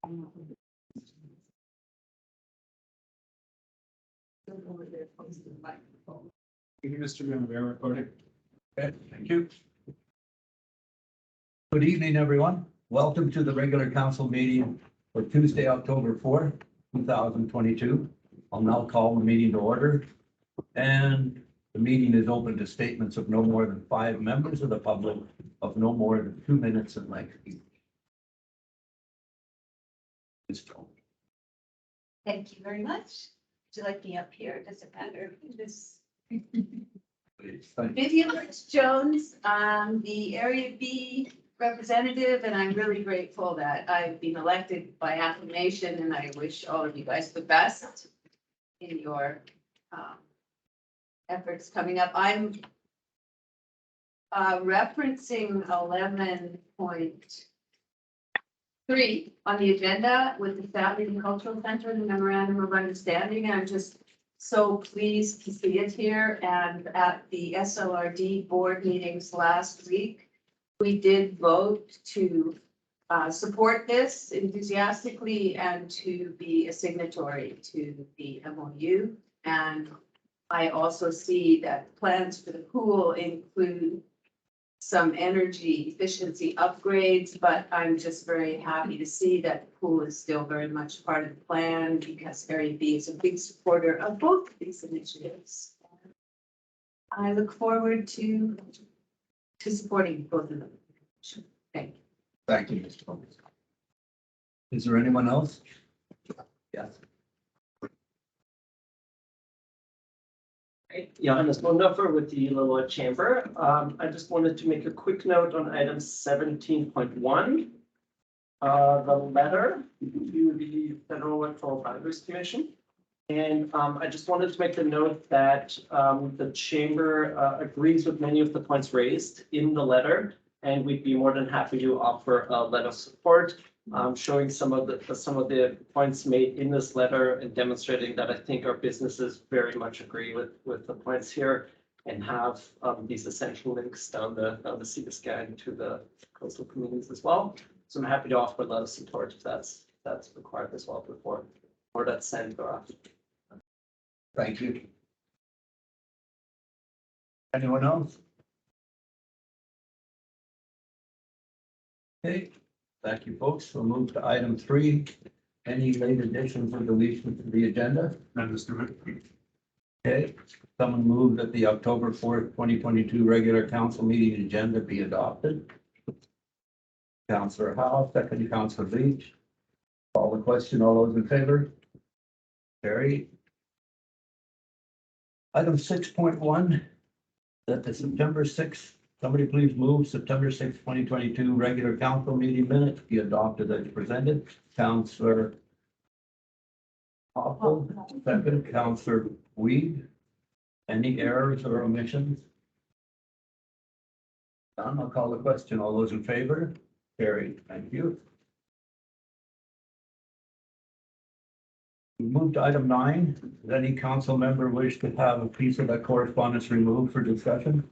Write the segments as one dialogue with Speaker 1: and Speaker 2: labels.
Speaker 1: Thank you, Mr. Graham. We are recording.
Speaker 2: Okay, thank you. Good evening, everyone. Welcome to the regular council meeting for Tuesday, October 4th, 2022. I'll now call the meeting to order. And the meeting is open to statements of no more than 5 members of the public of no more than 2 minutes in length each. Ms. Jones.
Speaker 3: Thank you very much. Would you like me up here? Does it matter? This
Speaker 2: Please, thank you.
Speaker 3: Vivian Rich Jones, I'm the Area B representative, and I'm really grateful that I've been elected by acclamation, and I wish all of you guys the best in your efforts coming up. I'm referencing 11.3 on the agenda with the Family and Cultural Center and the Memorandum of Understanding. I'm just so pleased to see it here. And at the SLRD board meetings last week, we did vote to support this enthusiastically and to be a signatory to the MOU. And I also see that plans for the pool include some energy efficiency upgrades, but I'm just very happy to see that the pool is still very much part of the plan because Area B is a big supporter of both of these initiatives. I look forward to supporting both of them. Thank you.
Speaker 2: Thank you, Ms. Jones. Is there anyone else? Yes.
Speaker 4: Johannes Mundorfer with the Lillooet Chamber. I just wanted to make a quick note on item 17.1. The letter to the Federal Electoral Boundaries Commission. And I just wanted to make the note that the chamber agrees with many of the points raised in the letter, and we'd be more than happy to offer a letter of support. Showing some of the points made in this letter and demonstrating that I think our businesses very much agree with the points here and have these essential links down the Sea to Sky to the coastal communities as well. So I'm happy to offer a letter of support if that's required as well before or that's sent or after.
Speaker 2: Thank you. Anyone else? Okay, thank you, folks. We'll move to item 3. Any late additions or deletions to the agenda?
Speaker 1: None, Mr. Graham.
Speaker 2: Okay, someone move that the October 4th, 2022 regular council meeting agenda be adopted. Councillor Howe, second Councillor Beach. Call the question. All those in favor? Carried. Item 6.1, that the September 6th, somebody please move September 6th, 2022 regular council meeting minutes be adopted as presented. Councillor Hoffel, second. Councillor Weed. Any errors or omissions? None. I'll call the question. All those in favor? Carried. Thank you. We move to item 9. Does any council member wish to have a piece of that correspondence removed for discussion?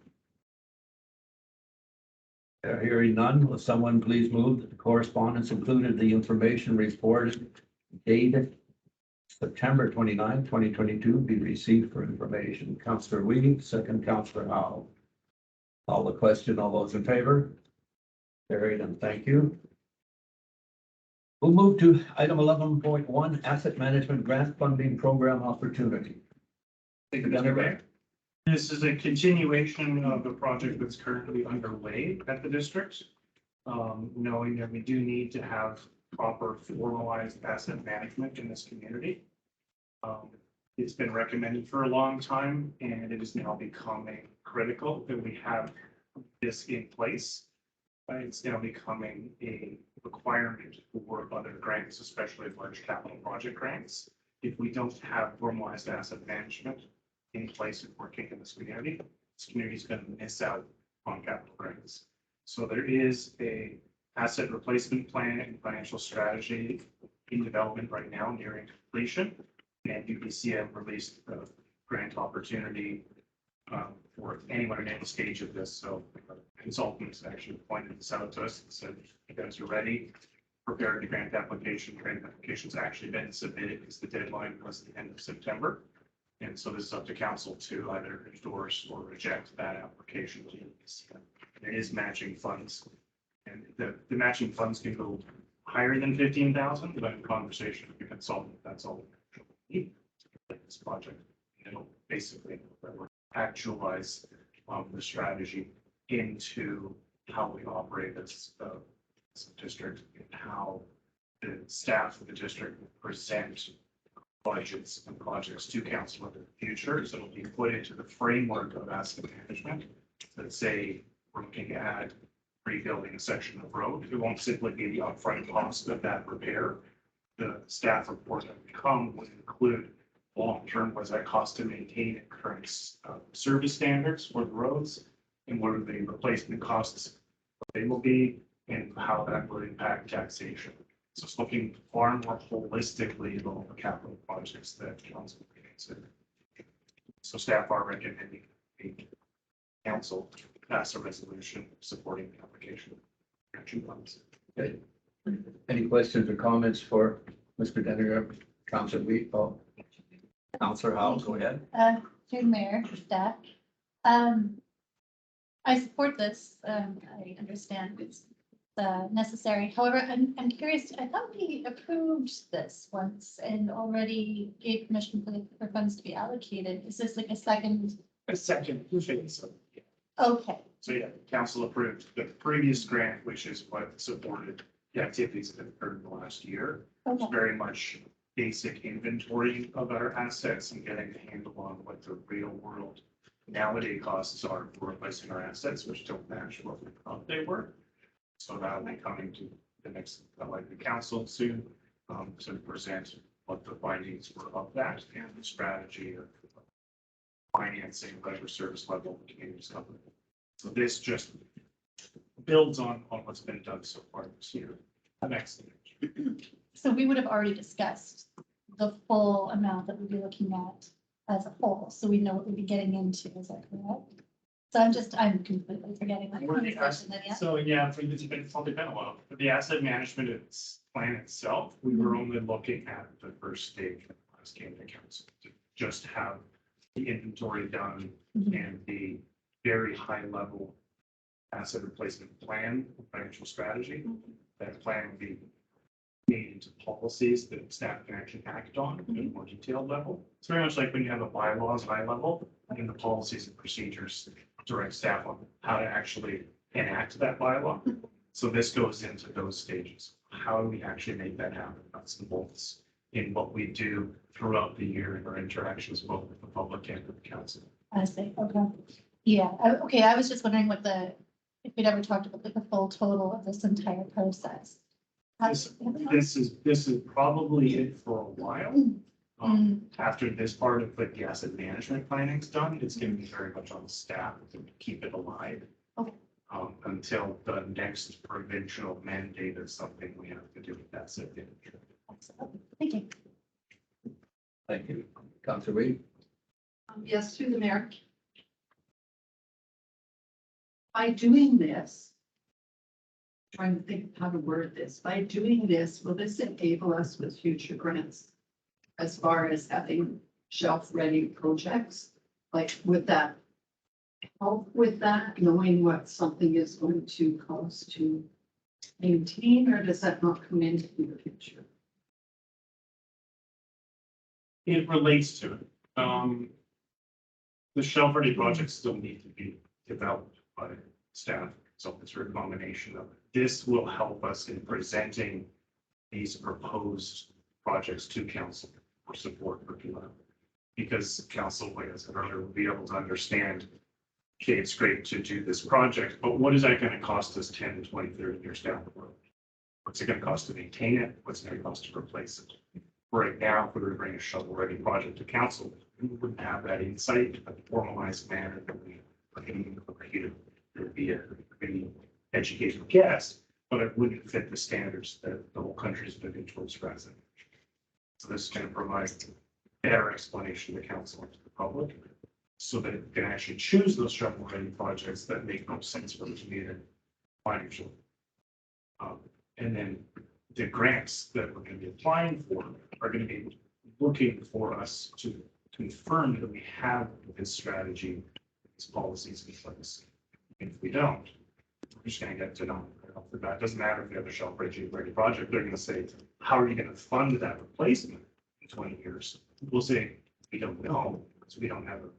Speaker 2: Hearing none, will someone please move that the correspondence included the information reported dated September 29, 2022 be received for information. Councillor Weed, second. Councillor Howe. Call the question. All those in favor? Carried, and thank you. We'll move to item 11.1, asset management grant funding program opportunity.
Speaker 1: Thank you, Mr. Mayor. This is a continuation of the project that's currently underway at the district. Knowing that we do need to have proper formalized asset management in this community. It's been recommended for a long time, and it is now becoming critical that we have this in place. It's now becoming a requirement for other grants, especially large capital project grants. If we don't have formalized asset management in place and working in this community is going to miss out on capital grants. So there is a asset replacement plan and financial strategy in development right now, nearing completion. And UBCM released a grant opportunity for anyone in any stage of this. So consultants actually pointed this out to us and said, you guys are ready. prepared the grant application. Grant application's actually been submitted because the deadline was the end of September. And so this is up to council to either endorse or reject that application. There is matching funds. And the matching funds can go higher than 15,000, but in conversation with the consultant, that's all we need for this project. And it'll basically actualize the strategy into how we operate as a district and how the staff of the district will present budgets and projects to council in the future. So it'll be put into the framework of asset management. Let's say we're looking at rebuilding a section of road. It won't simply be the upfront cost of that repair. The staff report that would come would include long-term, what's that cost to maintain at current service standards for the roads, and what are the replacement costs they will be, and how that will impact taxation. So it's looking far more holistically at all the capital projects that council can consider. So staff are recommending the council pass a resolution supporting the application. Action funds.
Speaker 2: Okay. Any questions or comments for Mr. Denninger? Councilor Wheat, oh, Councilor Howell, go ahead.
Speaker 5: Through the mayor, staff. I support this. I understand it's necessary. However, I'm curious, I thought we approved this once and already gave permission for funds to be allocated. Is this like a second?
Speaker 1: A second phase.
Speaker 5: Okay,
Speaker 1: So yeah, council approved the previous grant, which is what supported the activities that occurred in the last year.
Speaker 5: okay,
Speaker 1: It's very much basic inventory of our assets and getting a handle on what the real world nowadays costs are for replacing our assets, which don't match what we thought they were. So that'll be coming to the next, likely council soon, to present what the findings were of that and the strategy of financing, labor service level, community company. So this just builds on what's been done so far this year. Next.
Speaker 5: so we would have already discussed the full amount that we'd be looking at as a whole, so we know what we'd be getting into, is that correct? So I'm completely forgetting that conversation then, yeah?
Speaker 1: So yeah, for it's probably been a while. For the asset management plan itself, we were only looking at the first stage of the last game to council to just have the inventory done
Speaker 5: Mhm.
Speaker 1: and the very high level asset replacement plan, financial strategy. That plan would be made into policies that staff can actually act on at a more detailed level. It's very much like when you have a bylaws high level, and the policies and procedures direct staff on how to actually enact that bylaw. So this goes into those stages. How do we actually make that happen? Nuts and bolts in what we do throughout the year in our interactions both with the public and with the council.
Speaker 5: I see, okay. Yeah, okay, I was just wondering if we'd ever talked about like the full total of this entire process.
Speaker 1: This is probably it for a while. After this part of like the asset management planning's done, it's gonna be very much on staff to keep it alive.
Speaker 5: Okay.
Speaker 1: Until the next provincial mandate is something we have to do with asset management.
Speaker 5: Thank you.
Speaker 2: Thank you. Councilor Wheat.
Speaker 6: Yes, through the mayor. By doing this, trying to think of how to word this, by doing this, will this enable us with future grants? As far as having shelf-ready projects, like would that help with that, knowing what something is going to cost to maintain, or does that not come into the picture?
Speaker 1: It relates to it. The shelf-ready projects still need to be developed by staff, so it's a combination of it. This will help us in presenting these proposed projects to council for support for PLAN. Because council, like I said earlier, will be able to understand, okay, it's great to do this project, but what is that going to cost us 10, 20, 30 years down the road? What's it going to cost to maintain it? What's it going to cost to replace it? Right now, if we were to bring a shovel-ready project to council, we wouldn't have that insight, a formalized manner that we are going to There'd be a pretty educational guess, but it wouldn't fit the standards that the whole country is moving towards resident. So this is going to provide better explanation to council and to the public, so that it can actually choose those shovel-ready projects that make most sense for the community financially. And then the grants that we're gonna be applying for are gonna be looking for us to confirm that we have this strategy, these policies in place. If we don't, we're just gonna get to know. That doesn't matter if the other Shelf Bridge ready project, they're gonna say, how are you gonna fund that replacement in 20 years? We'll say, we don't know, because we don't have a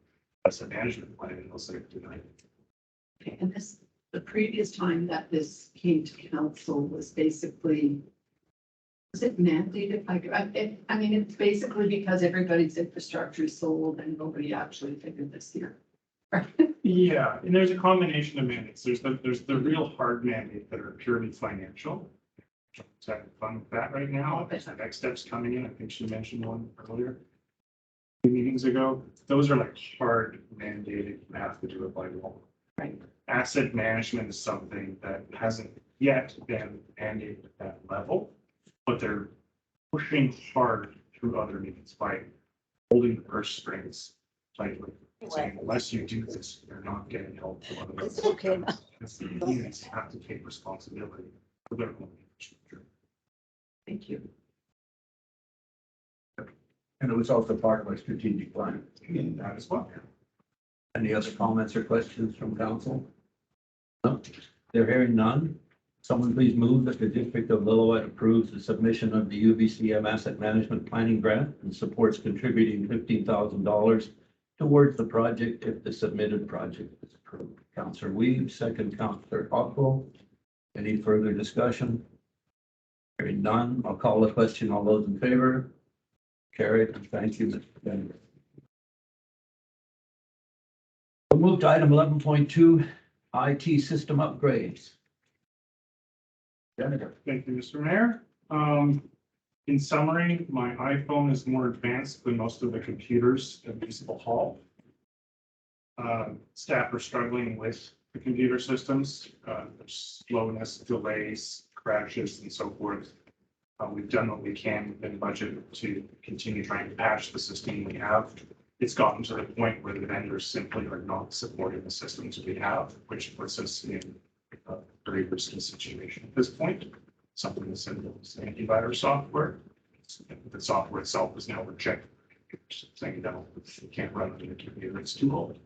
Speaker 1: asset management plan, and they'll say, tonight.
Speaker 6: Okay, and this, the previous time that this came to council was basically, was it mandated? I mean, it's basically because everybody's infrastructure is sold and nobody actually figured this here.
Speaker 1: Yeah, and there's a combination of mandates. There's the real hard mandate that are purely financial. So having fun with that right now. There's the next steps coming in. I think she mentioned one earlier. 2 meetings ago. Those are like hard mandated. You have to do it by law.
Speaker 6: Right.
Speaker 1: Asset management is something that hasn't yet been mandated at that level, but they're pushing hard through other means by holding the purse strings tightly. Saying unless you do this, you're not getting help from other.
Speaker 7: It's okay.
Speaker 1: Because the communities have to take responsibility for their own infrastructure.
Speaker 6: Thank you.
Speaker 2: And it was also part of our strategic plan.
Speaker 1: And that is what.
Speaker 2: Any other comments or questions from council? No, they're hearing none. Someone please move that the District of Lillooet approves the submission of the UBCM Asset Management Planning Grant and supports contributing $15,000 towards the project if the submitted project is approved. Councillor Weave, second Councillor Hopwell. Any further discussion? Hearing none, I'll call the question. All those in favor? Carried. Thank you, Mr. Bender. We'll move to item 11.2, IT system upgrades. Jennifer.
Speaker 1: Thank you, Mr. Mayor. In summary, my iPhone is more advanced than most of the computers at Municipal Hall. Staff are struggling with the computer systems, there's slowness, delays, crashes, and so forth. We've done what we can within budget to continue trying to patch the system we have. It's gotten to the point where the vendors simply are not supporting the systems we have, which puts us in a very risky situation at this point. Something as simple as antivirus software. The software itself is now rejected, saying no, you can't run it in a computer, it's too old.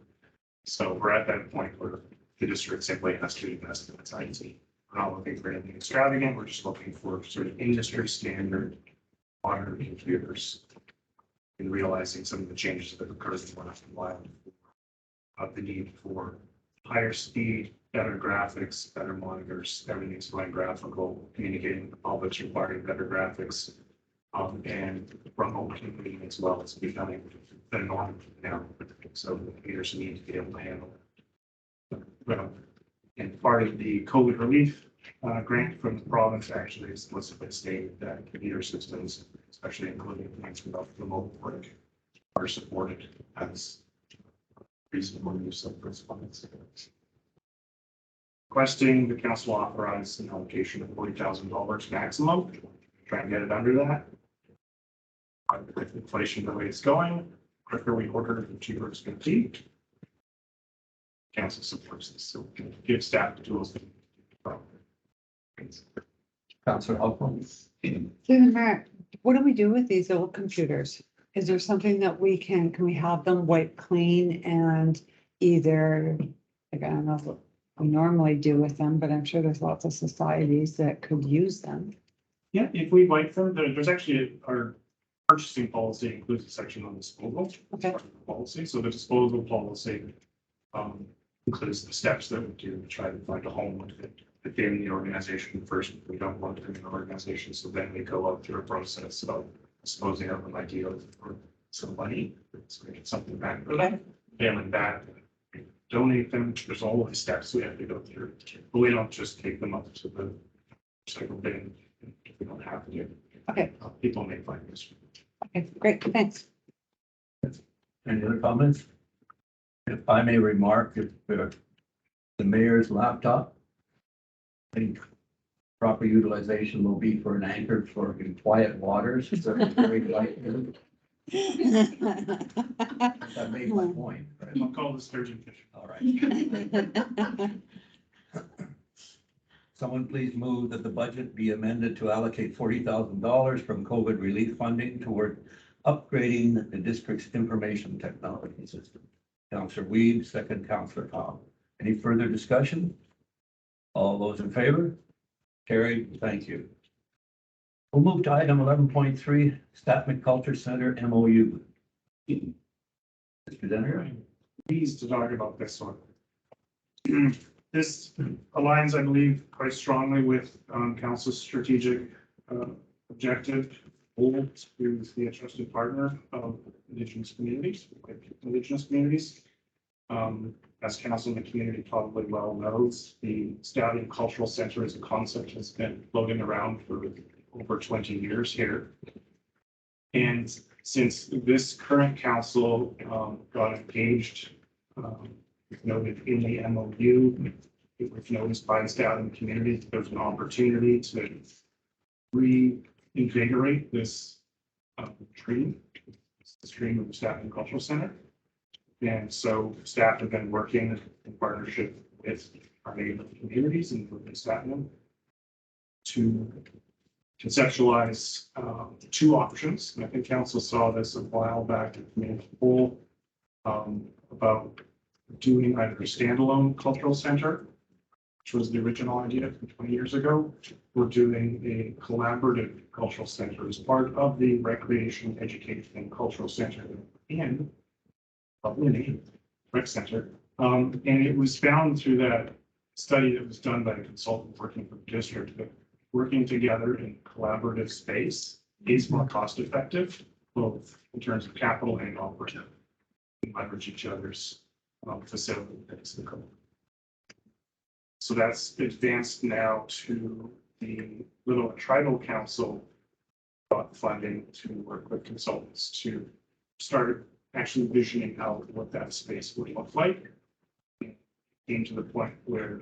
Speaker 1: So we're at that point where the district simply has to invest in its IT. We're not looking for anything extravagant, we're just looking for sort of industry standard modern computers. And realizing some of the changes that have occurred in the last while, the need for higher speed, better graphics, better monitors, everything's going graphical, communicating with the public's requiring better graphics. And remote computing as well as becoming the norm now. So the computers need to be able to handle it. And part of the COVID relief grant from the province actually explicitly stated that computer systems, especially including things without remote work, are supported as reasonable use of those funds. Requesting the council authorize an allocation of $40,000 maximum. Try and get it under that. With inflation the way it's going, quicker we order, the cheaper it's going to be. Council supports this, so give staff the tools.
Speaker 2: Councillor Hopwell.
Speaker 7: Through the mayor, what do we do with these old computers? Is there something that can we have them wipe clean and either, like, I don't know what we normally do with them, but I'm sure there's lots of societies that could use them.
Speaker 1: Yeah, if we like them, there's actually our purchasing policy includes a section on disposal.
Speaker 7: Okay.
Speaker 1: Policy, so the disposal policy includes the steps that we do to try to find a home with it within the organization first. We don't want it in an organization, so then we go out through a process of disposing of an idea for somebody. So we get something back for them, failing that, donate them. There's all of the steps we have to go through, but we don't just take them up to the recycle bin if we don't have to.
Speaker 7: Okay.
Speaker 1: People may find this.
Speaker 7: Okay, great, thanks.
Speaker 2: Any other comments? If I may remark, if the mayor's laptop, I think proper utilization will be for an anchor for in quiet waters. So very likely. That made my point. Right?
Speaker 1: I'll call the sturgeon fish.
Speaker 2: All right. Someone please move that the budget be amended to allocate $40,000 from COVID relief funding toward upgrading the district's information technology system. Counselor Weed, second Counselor Cobb. Any further discussion? All those in favor? Carried. Thank you. We'll move to item 11.3, Statman Culture Center MOU. Mr. Denner.
Speaker 1: Pleased to talk about this one. This aligns, I believe, quite strongly with council's strategic objective, goal to be a trusted partner of Indigenous communities, As council in the community probably well knows, the Stallion Cultural Center as a concept has been floating around for over 20 years here. And since this current council got engaged, noted in the MOU, it was noticed by the Stallion community that there's an opportunity to reinvigorate this stream of the Stallion Cultural Center. And so staff have been working in partnership with our neighboring communities and with Stallion to conceptualize two options. And I think council saw this a while back at the main poll about doing either a standalone cultural center, which was the original idea from 20 years ago, or doing a collaborative cultural center as part of the recreation, education, and cultural center in Winnie Rec Center. And it was found through that study that was done by a consultant working for the district that working together in collaborative space is more cost effective, both in terms of capital and operative. We leverage each other's facilities. So that's advanced now to the Little Tribal Council funding to work with consultants to start actually visioning out what that space would look like. Came to the point where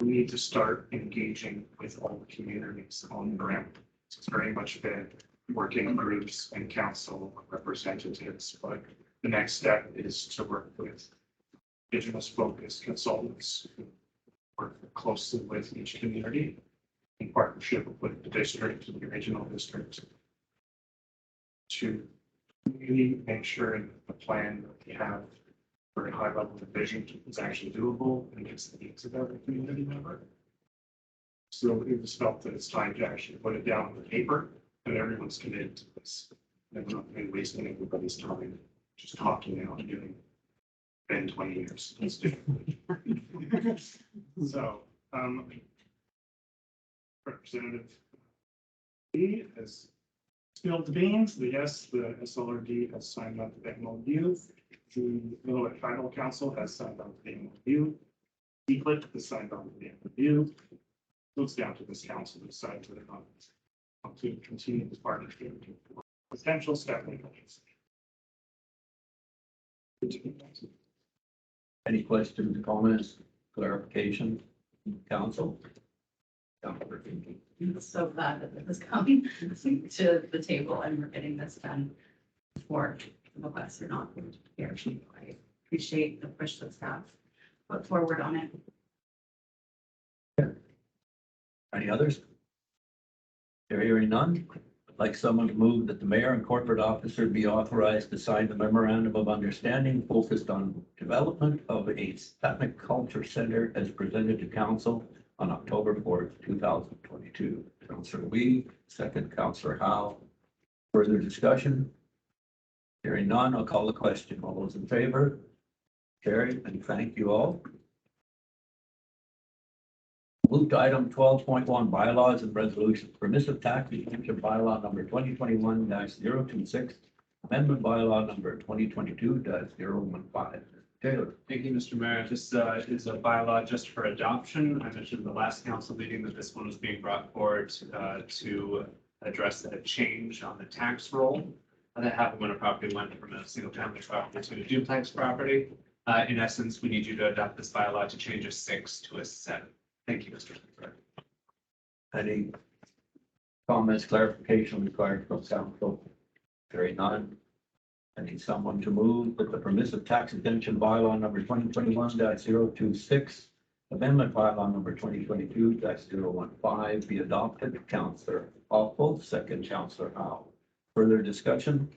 Speaker 1: we need to start engaging with all the communities on the ground. So it's very much been working groups and council representatives, but the next step is to work with Indigenous focused consultants who work closely with each community in partnership with the district and the regional district to really make sure that the plan that we have very high level of vision is actually doable and meets the needs of every community member. So it was felt that it's time to actually put it down on the paper and everyone's committed to this. And we're not really wasting everybody's time just talking now and doing been 20 years. Let's do it. So, Representative B has spilled the beans. Yes, the SLRD has signed up the MOU. The Little Tribal Council has signed on the MOU. ECLIT has signed on the MOU. So it's down to this council to decide whether or not to continue this partnership for potential step.
Speaker 2: Any questions, comments, clarification, council?
Speaker 8: I'm so glad that this is coming to the table and we're getting this done before the requests are not here. I appreciate the push that staff put forward on it.
Speaker 2: Any others? Hearing none, I'd like someone to move that the mayor and corporate officer be authorized to sign the memorandum of understanding focused on development of a Statman Culture Center as presented to council on October 4th, 2022. Councillor Wee, second Councillor Howe. Further discussion? Hearing none, I'll call the question. All those in favor? Carried, and thank you all. Move to item 12.1, bylaws and resolutions. Permissive tax exemption bylaw number 2021-026, amendment bylaw number 2022-015. Taylor.
Speaker 9: Thank you, Mr. Mayor. This is a bylaw just for adoption. I mentioned the last council meeting that this one was being brought forward to address a change on the tax roll that happened when a property went from a single family property to a duplex property. In essence, we need you to adopt this bylaw to change a 6 to a 7. Thank you, Mr. Speaker.
Speaker 2: Any comments, clarification required from council? Hearing none. I need someone to move that the permissive tax exemption bylaw number 2021-026, amendment bylaw number 2022-015 be adopted. Councillor Hoffel, second Councillor Howe. Further discussion?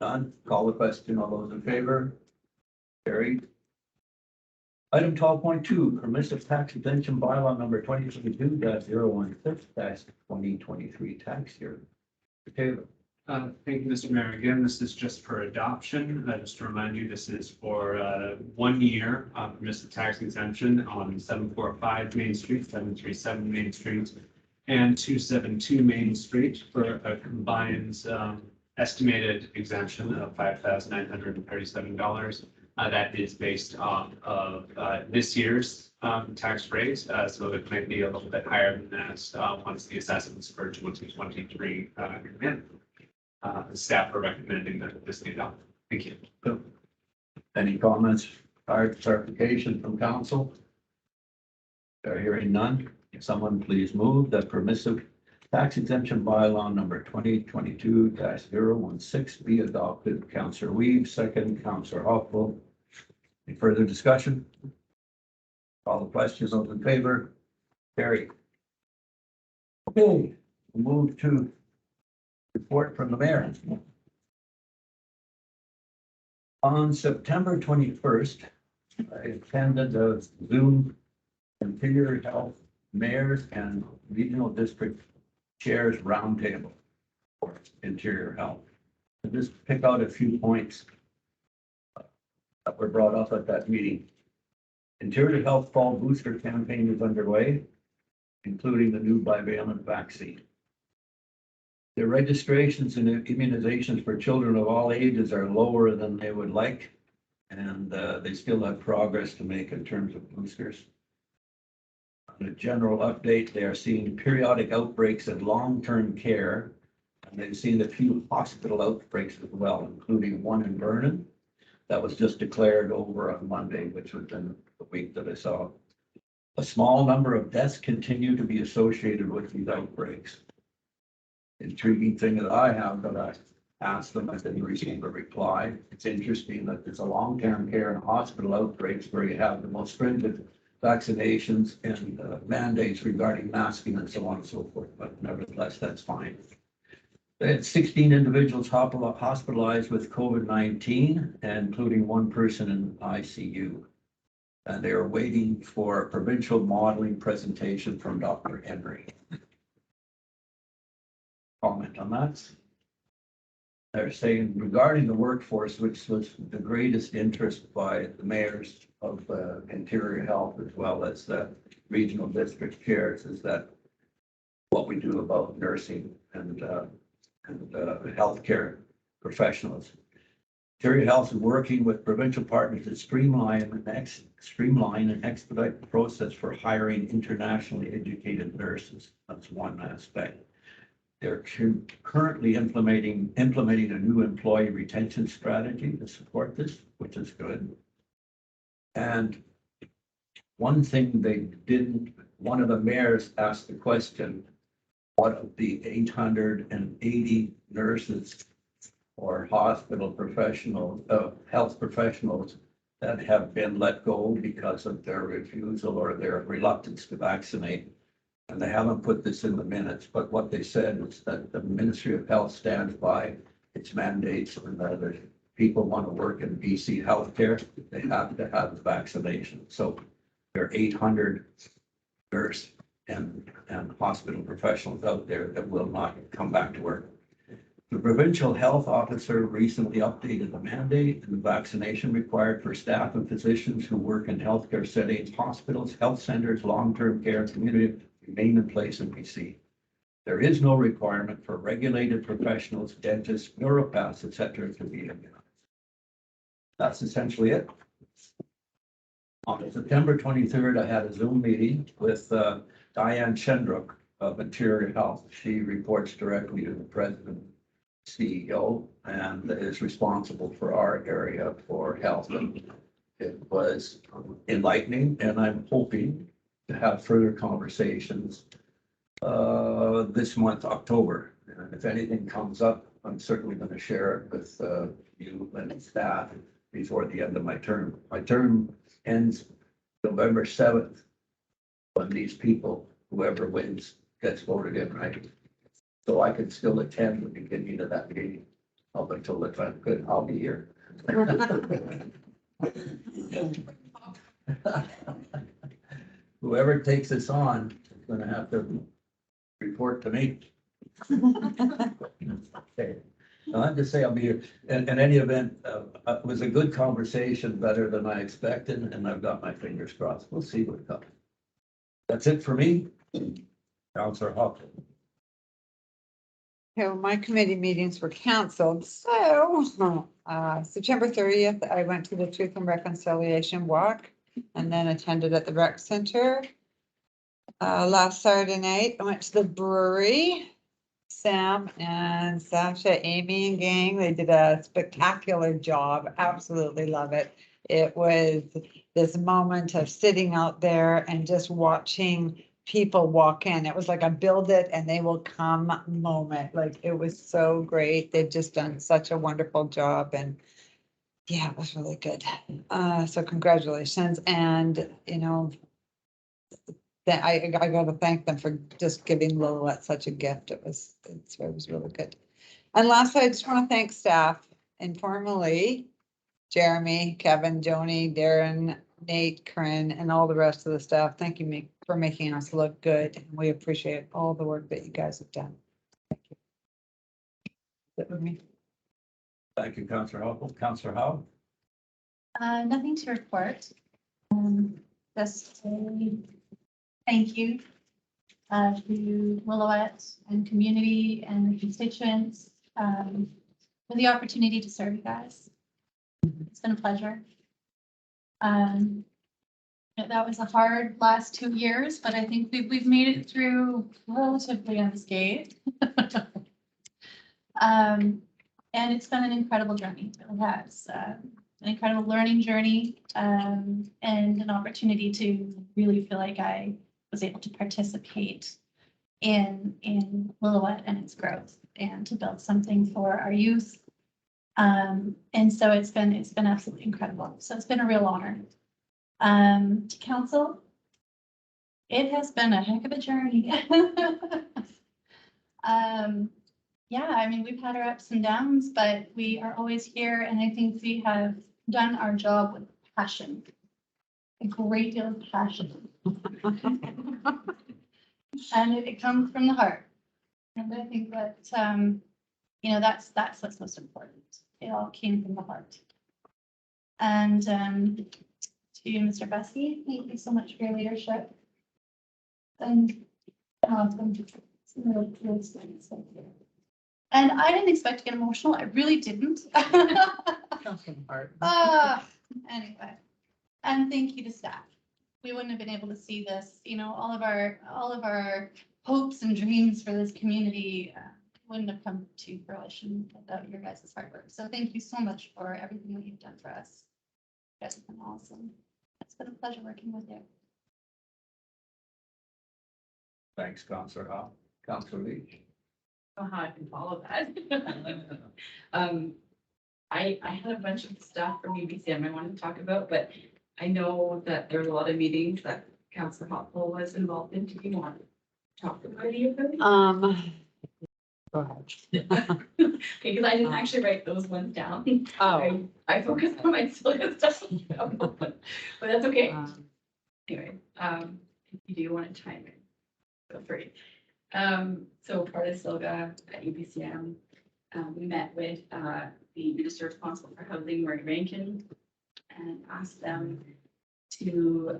Speaker 2: None. Call the question. All those in favor? Carried. Item 12.2, permissive tax exemption bylaw number 2022-016-2023 tax year. Mr. Taylor.
Speaker 9: Thank you, Mr. Mayor. Again, this is just for adoption. Just to remind you, this is for 1 year permissive tax exemption on 745 Main Street, 737 Main Street, and 272 Main Street for a combined estimated exemption of $5,937. That is based off of this year's tax rate, so it might be a little bit higher than that once the assessments for 2023 come in. Staff are recommending that this be adopted. Thank you.
Speaker 2: Any comments or clarification from council? They're hearing none. If someone please move that permissive tax exemption bylaw number 2022-016 be adopted. Councillor Weave, second. Councillor Hoffel. Any further discussion? All the questions, those in favor? Carried. Okay, we'll move to report from the mayor. On September 21st, I attended a Zoom Interior Health Mayors and Regional District Chairs Roundtable for Interior Health. I'll just pick out a few points that were brought up at that meeting. Interior Health Fall Booster Campaign is underway, including the new bivalent vaccine. The registrations and immunizations for children of all ages are lower than they would like, and they still have progress to make in terms of boosters. On a general update, they are seeing periodic outbreaks in long-term care, and they've seen a few hospital outbreaks as well, including one in Vernon that was just declared over on Monday, which was in the week that I saw. A small number of deaths continue to be associated with these outbreaks. Intriguing thing that I have that I asked them, I didn't receive a reply. It's interesting that there's a long-term care and hospital outbreaks where you have the most stringent vaccinations and mandates regarding masking and so on and so forth, but nevertheless, that's fine. They had 16 individuals hospitalized with COVID-19, including one person in ICU. And they are waiting for a provincial modeling presentation from Dr. Henry. Comment on that? They're saying regarding the workforce, which was the greatest interest by the mayors of Interior Health as well as the regional district chairs, is that what we do about nursing and healthcare professionals. Interior Health is working with provincial partners to streamline and expedite the process for hiring internationally educated nurses. That's one aspect. They're currently implementing a new employee retention strategy to support this, which is good. And one thing they didn't, one of the mayors asked the question, what of the 880 nurses or hospital professionals, health professionals that have been let go because of their refusal or their reluctance to vaccinate? And they haven't put this in the minutes, but what they said was that the Ministry of Health stands by its mandates, and that if people want to work in BC healthcare, they have to have the vaccination. So there are 800 nurse and hospital professionals out there that will not come back to work. The provincial health officer recently updated the mandate and the vaccination required for staff and physicians who work in healthcare settings, hospitals, health centers, long-term care, community remain in place in BC. There is no requirement for regulated professionals, dentists, neuropaths, etc., to be immunized. That's essentially it. On September 23rd, I had a Zoom meeting with Diane Shendrook of Interior Health. She reports directly to the president, CEO, and is responsible for our area for health. And it was enlightening, and I'm hoping to have further conversations this month, October. And if anything comes up, I'm certainly going to share it with you and staff before the end of my term. My term ends November 7th, when these people, whoever wins, gets voted in, right? So I can still attend the beginning of that meeting up until the time, good, I'll be here. Whoever takes this on is gonna have to report to me. Okay. No, I'm just saying I'll be here. In any event, it was a good conversation, better than I expected, and I've got my fingers crossed. We'll see what comes. That's it for me. Councillor Hopkins.
Speaker 7: Okay, well, my committee meetings were canceled, so September 30th, I went to the Truth and Reconciliation Walk and then attended at the rec center. Last Saturday night, I went to the brewery. Sam and Sasha, Amy and gang, they did a spectacular job. Absolutely love it. It was this moment of sitting out there and just watching people walk in. It was like a build it and they will come moment. Like it was so great. They've just done such a wonderful job and yeah, it was really good. So congratulations. And you know, that I gotta thank them for just giving Lilith such a gift. It was really good. And lastly, I just want to thank staff informally, Jeremy, Kevin, Joni, Darren, Nate, Corinne, and all the rest of the staff. Thank you for making us look good. We appreciate all the work that you guys have done. Thank you. That with me.
Speaker 2: Thank you, Councillor Hopkins. Councillor Howe.
Speaker 5: Nothing to report. Just a thank you to Willowette and community and the constituents for the opportunity to serve you guys. It's been a pleasure. That was a hard last 2 years, but I think we've made it through relatively unscathed. And it's been an incredible journey. It really has. An incredible learning journey and an opportunity to really feel like I was able to participate in Lillooet and its growth and to build something for our youth. And so it's been absolutely incredible. So it's been a real honor. To council, it has been a heck of a journey. Yeah, I mean, we've had our ups and downs, but we are always here, and I think we have done our job with passion, a great deal of passion. And it comes from the heart. And I think that, you know, that's what's most important. It all came from the heart. And to you, Mr. Bessie, thank you so much for your leadership. And and I didn't expect to get emotional. I really didn't. Anyway, and thank you to staff. We wouldn't have been able to see this, you know, all of our hopes and dreams for this community wouldn't have come to fruition without your guys' hard work. So thank you so much for everything that you've done for us. You guys have been awesome. It's been a pleasure working with you.
Speaker 2: Thanks, Councillor Howe. Councillor Leach.
Speaker 8: How I can follow that. I had a bunch of stuff from UBCM I wanted to talk about, but I know that there were a lot of meetings that Councillor Hopple was involved in. Do you want to talk about any of them?
Speaker 7: Go ahead.
Speaker 8: Okay, because I didn't actually write those ones down.
Speaker 7: Oh.
Speaker 8: I focused on my silly stuff, but that's okay. Anyway, if you do want to chime in, feel free. So part of SILGA at UBCM, we met with the Minister responsible for housing, Murray Rankin, and asked them to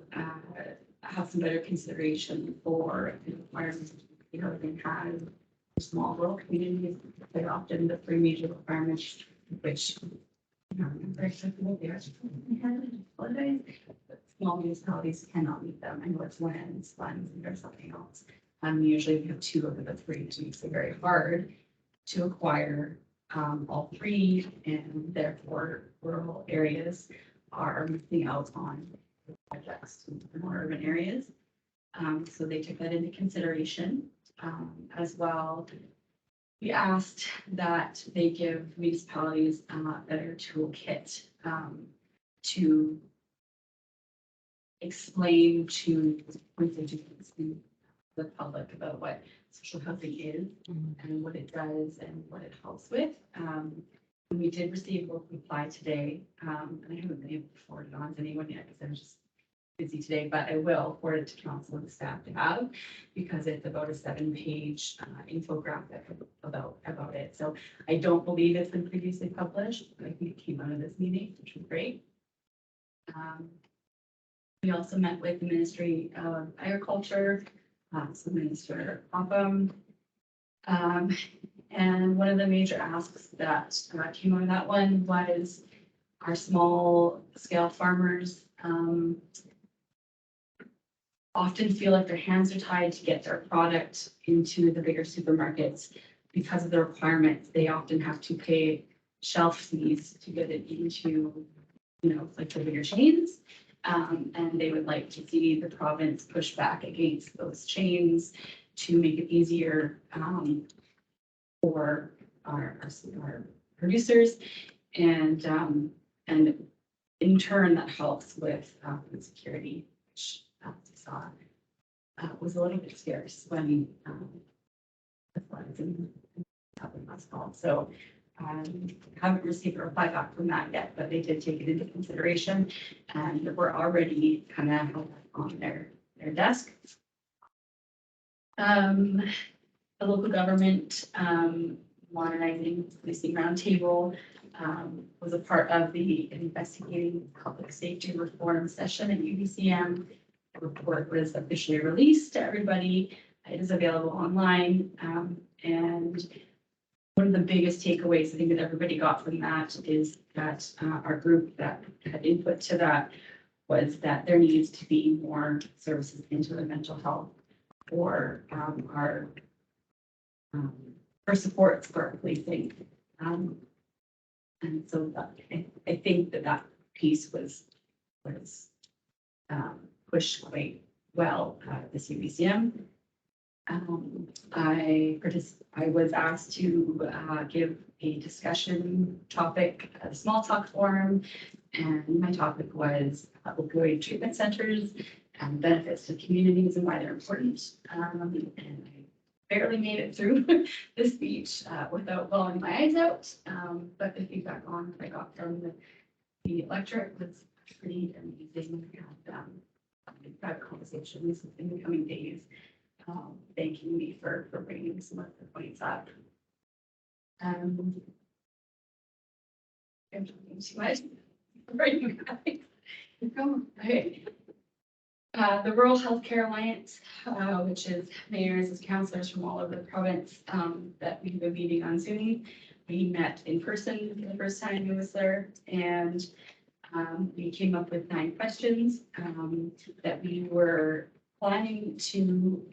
Speaker 8: have some better consideration for the requirements the housing has for small rural communities. Quite often the three major requirements, which I don't remember exactly what they are. But small municipalities cannot meet them. I know it's lands, funds, and there's something else. Usually we have two of the three, which makes it very hard to acquire all three, and therefore rural areas are missing out on projects in more urban areas. So they took that into consideration as well. We asked that they give municipalities a better toolkit to explain to constituents and the public about what social housing is and what it does and what it helps with. And we did receive a reply today, and I haven't been able to forward it on to anyone yet because I was just busy today, but I will forward it to council and the staff to have because it's about a 7-page infographic about it. So I don't believe it's been previously published, but I think it came out of this meeting, which was great. We also met with the Ministry of Agriculture, so Minister Popham. And one of the major asks that came out of that one was our small scale farmers often feel like their hands are tied to get their product into the bigger supermarkets because of the requirements. They often have to pay shelf fees to get it into, like the bigger chains. And they would like to see the province push back against those chains to make it easier for our producers. And in turn, that helps with food security, which we saw was a little bit scarce when the floods happened last fall. So haven't received a reply back from that yet, but they did take it into consideration and we're already kind of on their desk. The local government modernizing policing roundtable was a part of the investigating public safety reform session at UBCM. The report was officially released to everybody. It is available online. And one of the biggest takeaways I think that everybody got from that is that our group that had input to that was that there needs to be more services into the mental health for our supports for our policing. And so I think that piece was pushed quite well at the CBCM. I was asked to give a discussion topic at a small talk forum, and my topic was opioid treatment centers and benefits to communities and why they're important. And I barely made it through the speech without bawling my eyes out. But the feedback on I got from the electorate was pretty amazing. We've had conversations in the coming days, thanking me for bringing some of the points up. I'm talking too much. Right, you guys. Okay. The Rural Healthcare Alliance, which is mayors and councillors from all over the province that we've been meeting on Zoom. We met in person for the first time in Whistler, and we came up with 9 questions that we were planning to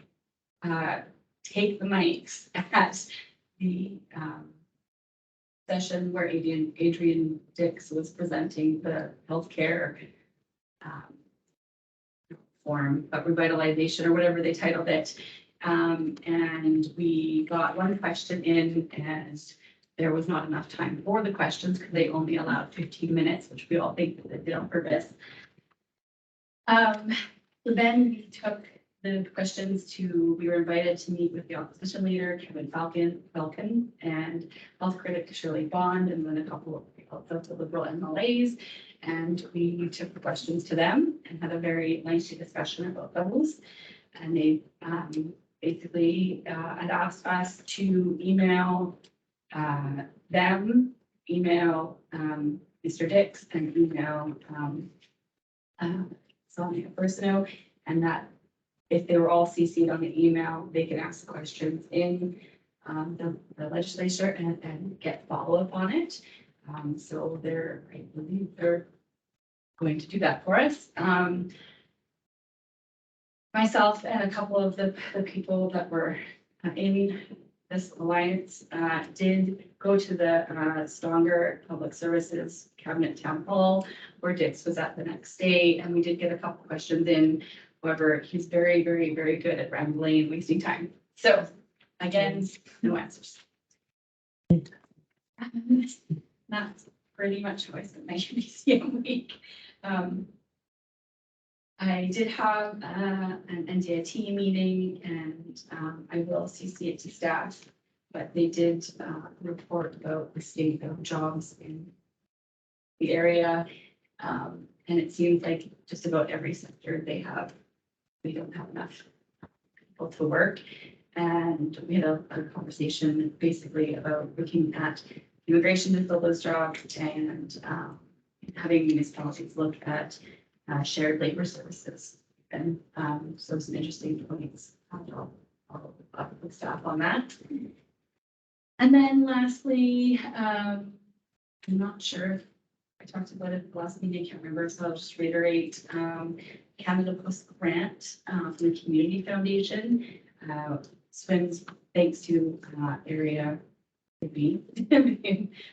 Speaker 8: take the mics at the session where Adrian Dix was presenting the healthcare forum, but revitalization or whatever they titled it. And we got 1 question in and there was not enough time for the questions because they only allowed 15 minutes, which we all think that they did on purpose. So then we took the questions we were invited to meet with the opposition leader, Kevin Falcon, and health critic Shirley Bond, and then a couple of the Liberal MLAs. And we took the questions to them and had a very lengthy discussion about those. And they basically had asked us to email them, email Mr. Dix, and email Sonia Persino, and that if they were all CC'd on the email, they could ask the questions in the legislature and get follow-up on it. So I believe they're going to do that for us. Myself and a couple of the people that were in this alliance did go to the Stronger Public Services Cabinet Town Hall where Dix was at the next day, and we did get a couple questions in. However, he's very, very, very good at rambling and wasting time. So again, no answers. That's pretty much how I spent my UBCM week. I did have an NDIT meeting and I will CC it to staff, but they did report about the state of jobs in the area. And it seems like just about every sector we don't have enough people to work. And we had a conversation basically about looking at immigration to fill those jobs and having municipalities look at shared labor services. And so some interesting points. I'll up with staff on that. And then lastly, I'm not sure if I talked about it at the last meeting, I can't remember, so I'll just reiterate. Canada Post grant from the Community Foundation swims thanks to area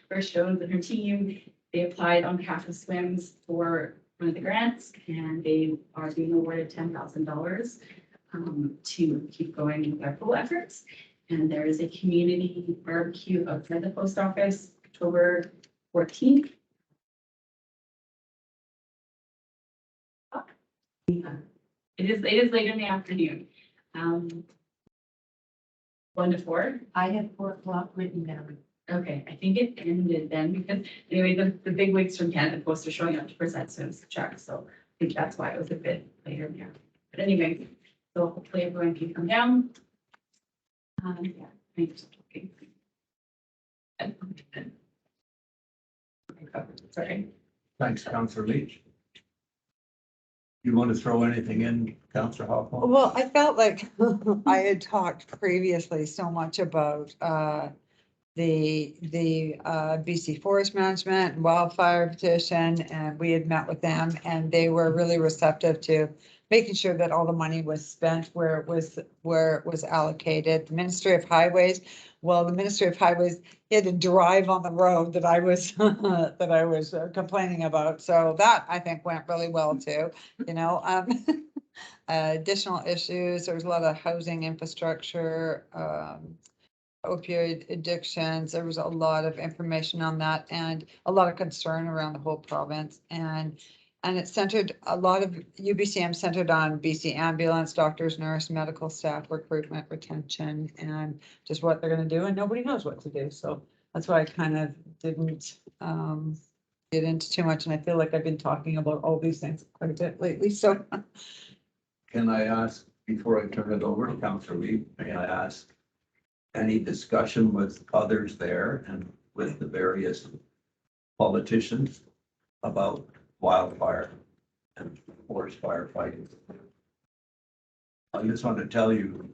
Speaker 8: First Jones and her team. They applied on behalf of Swims for one of the grants, and they are being awarded $10,000 to keep going with their full efforts. And there is a community barbecue outside the post office, October 14th. It is later in the afternoon. 1 to 4.
Speaker 3: I have 4 o'clock written down.
Speaker 8: Okay, I think it ended then because anyway, the big wigs from Canada Post are showing up to present Swims check, so I think that's why it was a bit later in there. But anyway, so hopefully everyone can come down. Yeah, thanks. Okay. Sorry.
Speaker 2: Thanks, Councillor Leach. You want to throw anything in, Councillor Hoffman?
Speaker 7: Well, I felt like I had talked previously so much about the BC Forest Management and wildfire petition, and we had met with them, and they were really receptive to making sure that all the money was spent where it was allocated. The Ministry of Highways, well, the Ministry of Highways had to drive on the road that I was complaining about. So that I think went really well too, you know. Additional issues, there was a lot of housing infrastructure, opioid addictions. There was a lot of information on that and a lot of concern around the whole province. And it centered, a lot of UBCM centered on BC ambulance, doctors, nurse, medical staff, recruitment, retention, and just what they're gonna do, and nobody knows what to do. So that's why I kind of didn't get into too much, and I feel like I've been talking about all these things quite a bit lately, so.
Speaker 2: Can I ask, before I turn it over to Councillor Lee, may I ask any discussion with others there and with the various politicians about wildfire and forest fire fighting? I just want to tell you,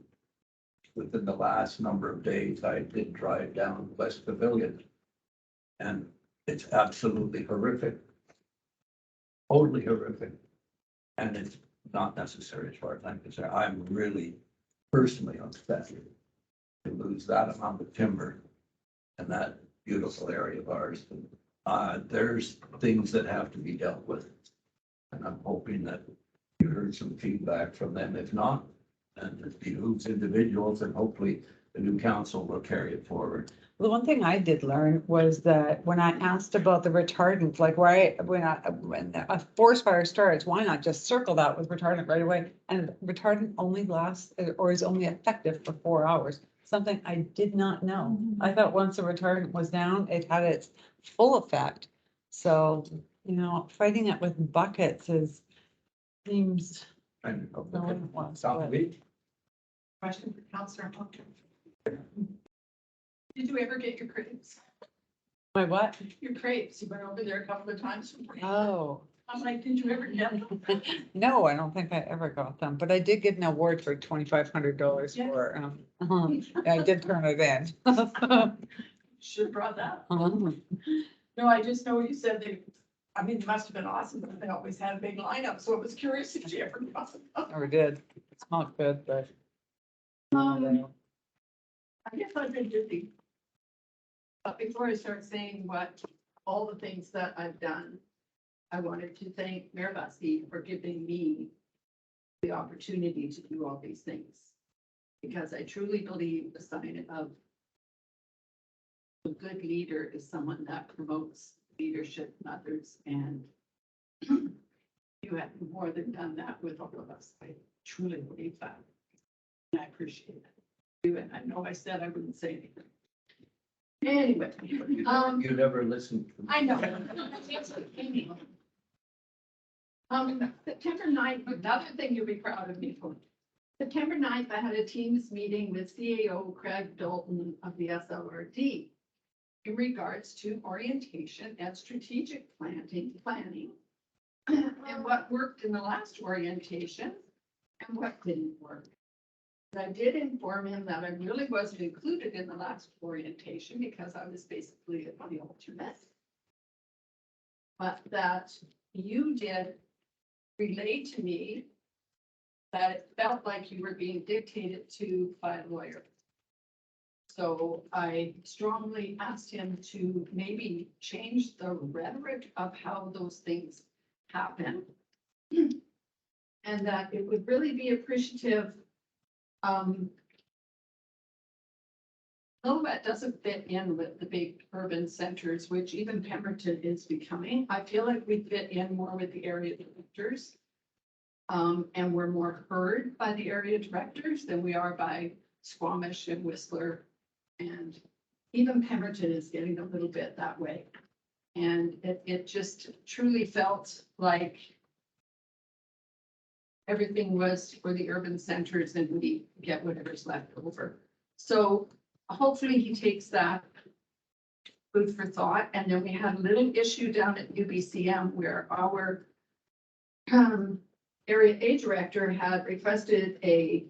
Speaker 2: within the last number of days, I did drive down West Pavilion, and it's absolutely horrific. Totally horrific. And it's not necessary as far as I'm concerned. I'm really personally upset to lose that amount of timber in that beautiful area of ours. There's things that have to be dealt with. And I'm hoping that you heard some feedback from them. If not, then it behooves individuals, and hopefully the new council will carry it forward.
Speaker 7: The one thing I did learn was that when I asked about the retardant, like why, when a forest fire starts, why not just circle that with retardant right away? And retardant only lasts or is only effective for 4 hours, something I did not know. I thought once the retardant was down, it had its full effect. So, you know, fighting it with buckets seems.
Speaker 2: And
Speaker 7: no one wants
Speaker 2: South
Speaker 7: to.
Speaker 2: Beach,
Speaker 6: Question for Councillor Hunter. Did you ever get your crepes?
Speaker 7: My what?
Speaker 6: Your crepes, you went over there a couple of times.
Speaker 7: Oh,
Speaker 6: I'm like, did you ever get them?
Speaker 7: no, I don't think I ever got them, but I did get an award for $2,500
Speaker 6: Yeah.
Speaker 7: for, I did turn it in.
Speaker 6: Should have brought that.
Speaker 7: Uh-huh.
Speaker 6: No, I just know you said they, I mean, it must have been awesome, but they always had a big lineup, so I was curious if you ever got them.
Speaker 7: Never did. It smelled good, but.
Speaker 6: I guess I've been busy. But before I start saying all the things that I've done, I wanted to thank Mayor Buskey for giving me the opportunity to do all these things. Because I truly believe the sign of a good leader is someone that promotes leadership in others and You have more than done that with all of us. I truly believe that. And I appreciate it. And I know I said I wouldn't say anything. Anyway,
Speaker 2: You never listened to me.
Speaker 6: I know. September 9th, another thing you'll be proud of me for. September 9th, I had a Teams meeting with CAO Craig Dalton of the SLRD in regards to orientation and strategic planning and what worked in the last orientation and what didn't work. And I did inform him that I really wasn't included in the last orientation because I was basically the alternate. But that you did relay to me that it felt like you were being dictated to by a lawyer. So I strongly asked him to maybe change the rhetoric of how those things happen. And that it would really be appreciative. Lillooet doesn't fit in with the big urban centers, which even Pemberton is becoming. I feel like we fit in more with the area directors. And we're more heard by the area directors than we are by Squamish and Whistler. And even Pemberton is getting a little bit that way. And it just truly felt like everything was for the urban centers and we get whatever's left over. So hopefully he takes that food for thought. And then we had a little issue down at UBCM where our Area A director had requested a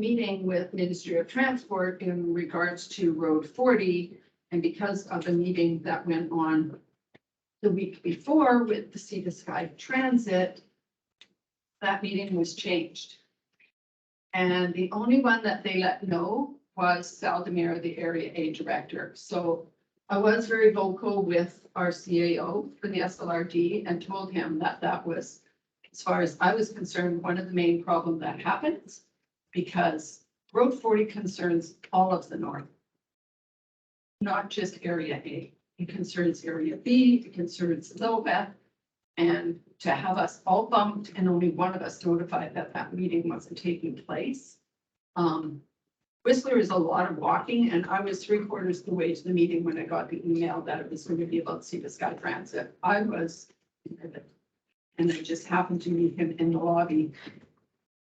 Speaker 6: meeting with Ministry of Transport in regards to Road 40. And because of the meeting that went on the week before with the Sea to Sky Transit, that meeting was changed. And the only one that they let know was Sal Demir, the Area A director. So I was very vocal with our CAO for the SLRD and told him that that was, as far as I was concerned, one of the main problems that happens because Road 40 concerns all of the north, not just Area A. It concerns Area B, it concerns Lillooet, and to have us all bumped and only one of us notified that that meeting wasn't taking place. Whistler is a lot of walking, and I was 3/4 of the way to the meeting when I got the email that it was going to be about Sea to Sky Transit. I was, and I just happened to meet him in the lobby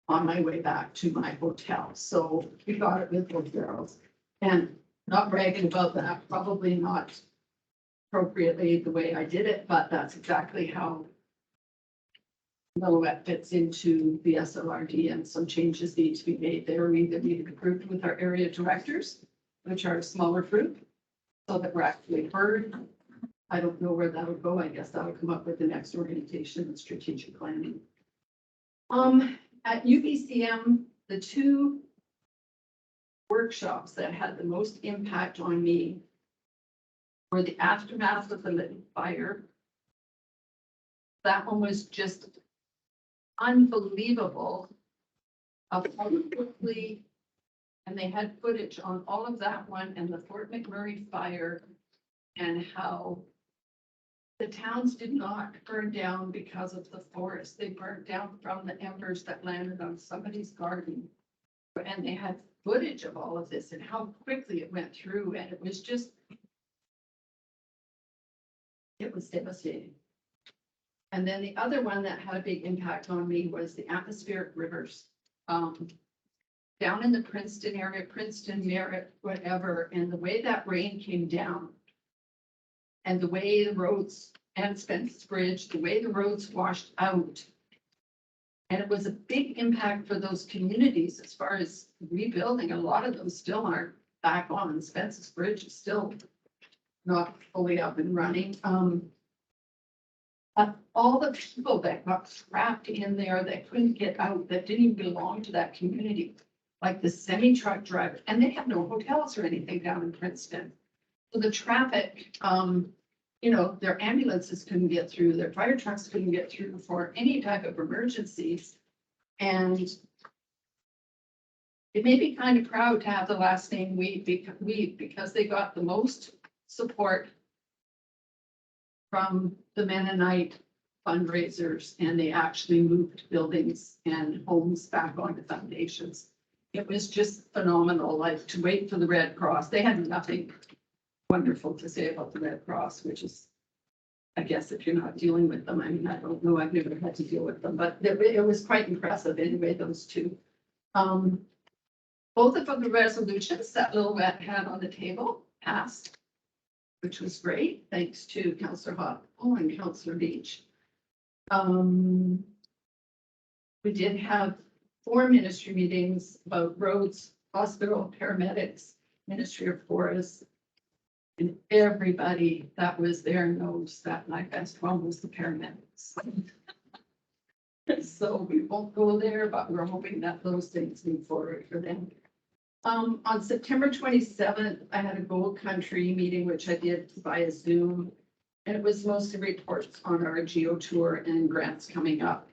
Speaker 6: on my way back to my hotel. So we got it with both barrels. And not bragging about that, probably not appropriately the way I did it, but that's exactly how Lillooet fits into the SLRD, and some changes need to be made there. We either need to be grouped with our area directors, which are a smaller group, so that we're actually heard. I don't know where that'll go. I guess that'll come up with the next organization and strategic planning. At UBCM, the two workshops that had the most impact on me were the aftermath of the Lytton fire. That one was just unbelievable of how quickly, and they had footage on all of that one and the Fort McMurray fire and how the towns did not burn down because of the forest. They burned down from the embers that landed on somebody's garden. And they had footage of all of this and how quickly it went through. And it was just, it was devastating. And then the other one that had a big impact on me was the atmospheric rivers. Down in the Princeton area, Princeton, Merritt, whatever, and the way that rain came down and the way the roads and Spence's Bridge, the way the roads washed out. And it was a big impact for those communities as far as rebuilding. A lot of them still aren't back on. Spence's Bridge is still not fully up and running. All the people that got trapped in there that couldn't get out, that didn't even belong to that community, like the semi-truck driver, and they have no hotels or anything down in Princeton. So the traffic, their ambulances couldn't get through, their fire trucks couldn't get through for any type of emergencies. And it made me kind of proud to have the last name Weed because they got the most support from the Mennonite fundraisers, and they actually moved buildings and homes back onto foundations. It was just phenomenal, like to wait for the Red Cross. They had nothing wonderful to say about the Red Cross, which is, I guess, if you're not dealing with them, I mean, I don't know, I've never had to deal with them, but it was quite impressive anyway, those two. Both of the resolutions that Lillooet had on the table passed, which was great, thanks to Councillor Hoppel and Councillor Beach. We did have 4 ministry meetings about roads, hospital, paramedics, Ministry of Forests. And everybody that was there knows that my best one was the paramedics. So we won't go there, but we're hoping that those things move forward for them. On September 27th, I had a Gold Country meeting, which I did via Zoom. And it was mostly reports on our geo tour and grants coming up.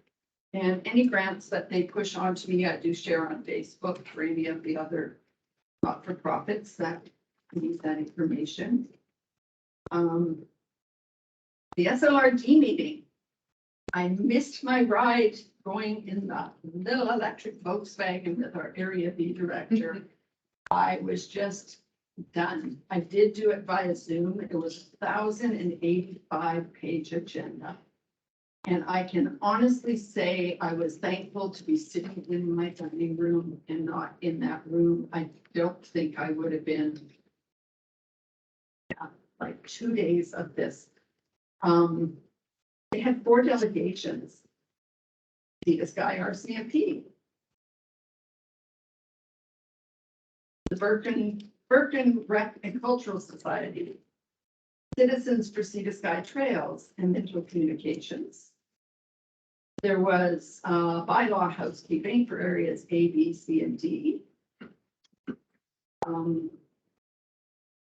Speaker 6: And any grants that they push on to me, I do share on Facebook for any of the other not-for-profits that need that information. The SLRD meeting, I missed my ride going in the little electric Volkswagen with our Area B director. I was just done. I did do it via Zoom. It was 1,085-page agenda. And I can honestly say I was thankful to be sitting in my dining room and not in that room. I don't think I would have been like 2 days of this. They had 4 delegations. Sea to Sky RCMP. The Birkin Rec and Cultural Society. Citizens for Sea to Sky Trails and Mitchell Communications. There was bylaw housekeeping for areas A, B, C, and D.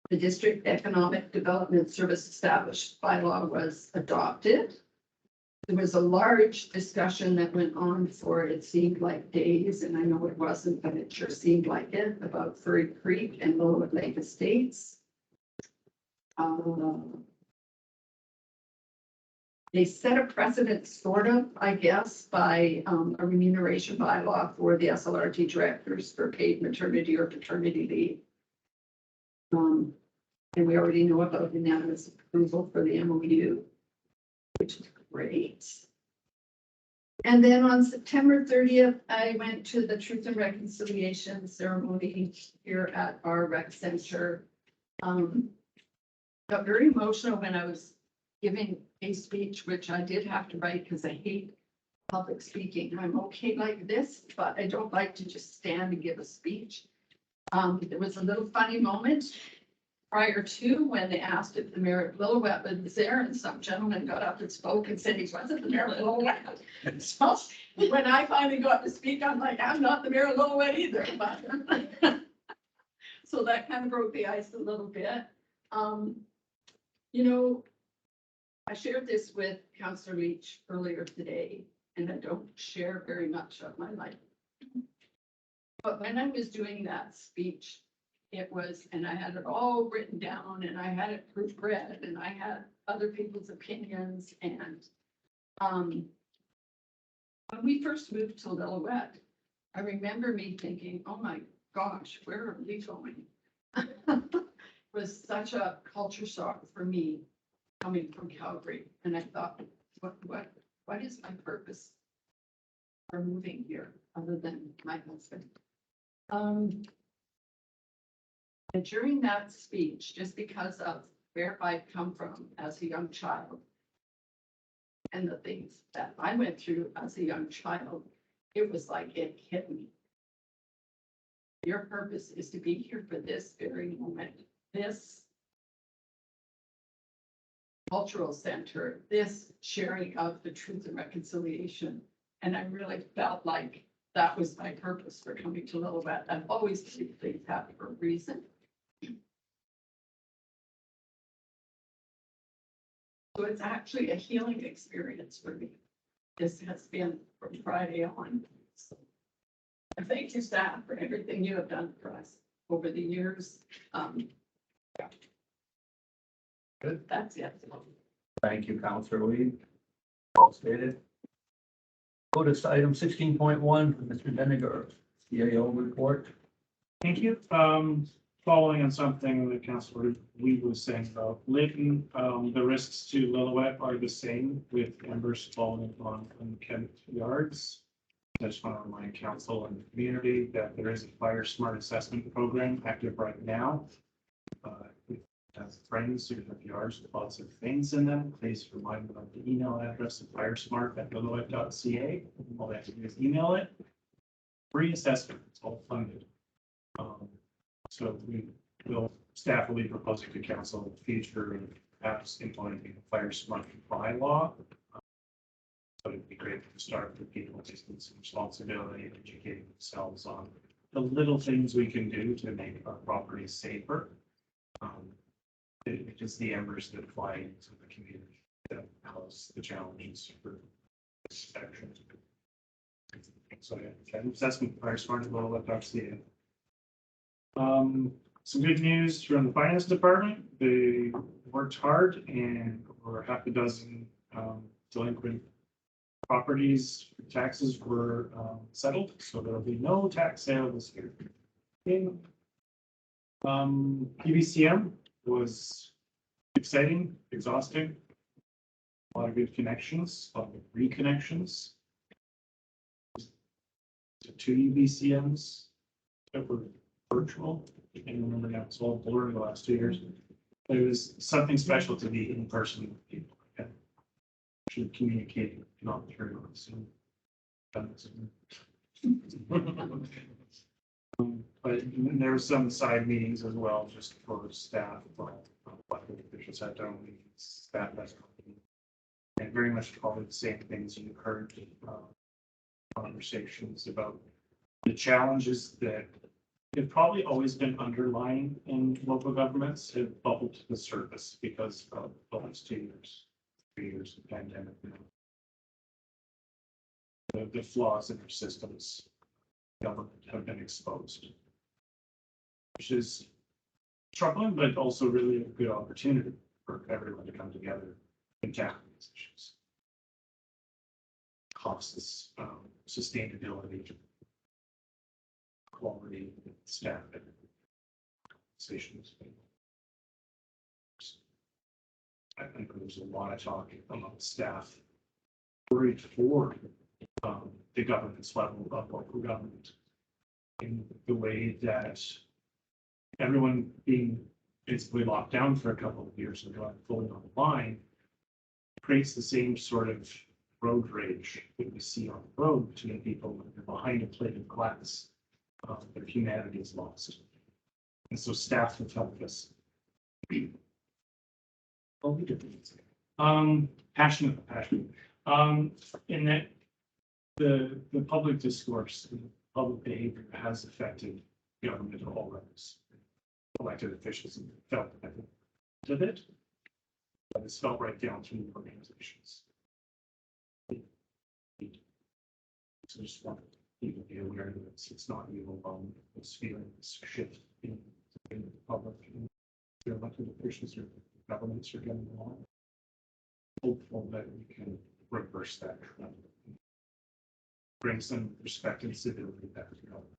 Speaker 6: The District Economic Development Service Established bylaw was adopted. There was a large discussion that went on for, it seemed like days, and I know it wasn't, but it sure seemed like it, about Furry Creek and Lillooet Lake Estates. They set a precedent, sort of, I guess, by a remuneration bylaw for the SLRT directors for paid maternity or paternity leave. And we already know about unanimous approval for the MOU, which is great. And then on September 30th, I went to the Truth and Reconciliation ceremony here at our rec center. Got very emotional when I was giving a speech, which I did have to write because I hate public speaking. I'm okay like this, but I don't like to just stand and give a speech. There was a little funny moment prior to when they asked if the mayor of Lillooet was there, and some gentleman got up and spoke and said he wasn't the mayor of Lillooet. So when I finally got to speak, I'm like, I'm not the mayor of Lillooet either, but so that kind of broke the ice a little bit. You know, I shared this with Councillor Leach earlier today, and I don't share very much of my life. But when I was doing that speech, it was, and I had it all written down, and I had it proofread, and I had other people's opinions. And when we first moved to Lillooet, I remember me thinking, oh my gosh, where are we going? It was such a culture shock for me coming from Calgary. And I thought, what is my purpose for moving here other than my husband? And during that speech, just because of where I've come from as a young child and the things that I went through as a young child, it was like it hit me. Your purpose is to be here for this very moment, this cultural center, this sharing of the truth and reconciliation. And I really felt like that was my purpose for coming to Lillooet. I've always believed things happen for a reason. So it's actually a healing experience for me. This has been from Friday on. So I thank you, staff, for everything you have done for us over the years. Yeah.
Speaker 2: Good.
Speaker 6: That's it.
Speaker 2: Thank you, Councillor Lee. All stated. Go to item 16.1, Mr. Deniger, CAO report.
Speaker 1: Thank you. Following on something that Councilor Lee was saying about Layton, the risks to Lillooet are the same with embers falling on unkempt yards. I just want to remind council and the community that there is a fire smart assessment program active right now. If you have friends who have yards with lots of things in them, please remind them of the email address of firesmart@lillooet.ca. All they have to do is email it. Free assessment, it's all funded. So staff will be proposing to council in the future, perhaps implementing a fire smart bylaw. But it'd be great to start with people taking some responsibility and educating themselves on the little things we can do to make our properties safer. Just the embers that fly into the community that cause the challenges for inspection. So yeah, assessment fire smart as well. Lillooet.ca. Some good news from the finance department. They worked hard and over half a dozen delinquent properties, taxes were settled, so there'll be no tax sale this year. PBCM was exciting, exhausting, a lot of good connections, a lot of reconnections. The 2 UBCMs that were virtual. I can't remember now, it's all blurred the last 2 years. It was something special to be in person with people. Actually communicating, not through Zoom. But there were some side meetings as well, just for staff, elected officials had their own meetings, staff has their own meetings. And very much probably the same things you heard, conversations about the challenges that have probably always been underlying in local governments have bubbled to the surface because of the last 2 years, 3 years of pandemic. The flaws in our systems, government have been exposed, which is troubling, but also really a good opportunity for everyone to come together and tackle these issues. Costs, sustainability, quality, staff, conversations. I think there's a lot of talk among staff worried for the government's level of local government in the way that everyone being basically locked down for a couple of years and going fully online creates the same sort of road rage that we see on the road between people when they're behind a plate of glass. Their humanity is lost. And so staff have helped us. Passionate. In that the public discourse, and public behavior has affected government at all levels. Elected officials have felt of it, but it's felt right down through the organizations. So just want people to be aware that it's not evil alone. It's feeling this shift in the public. And the elected officials or governments are getting along. Hopeful that we can reverse that trend. Bring some respect and civility back to government.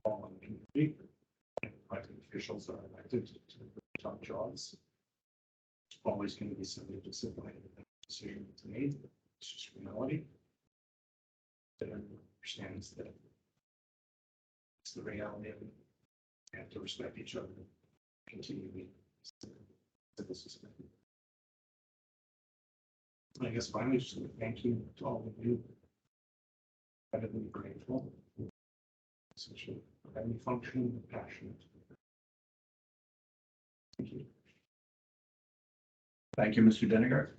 Speaker 1: All in the community, and elected officials are elected to top jobs. It's always going to be somebody disappointed with that decision that's made. It's just reality. That everyone understands that it's the reality of it. We have to respect each other, continue being civil society. I guess finally, just thank you to all of you. Incredibly grateful. Such a highly functioning and passionate. Thank you.
Speaker 2: Thank you, Mr. Deniger.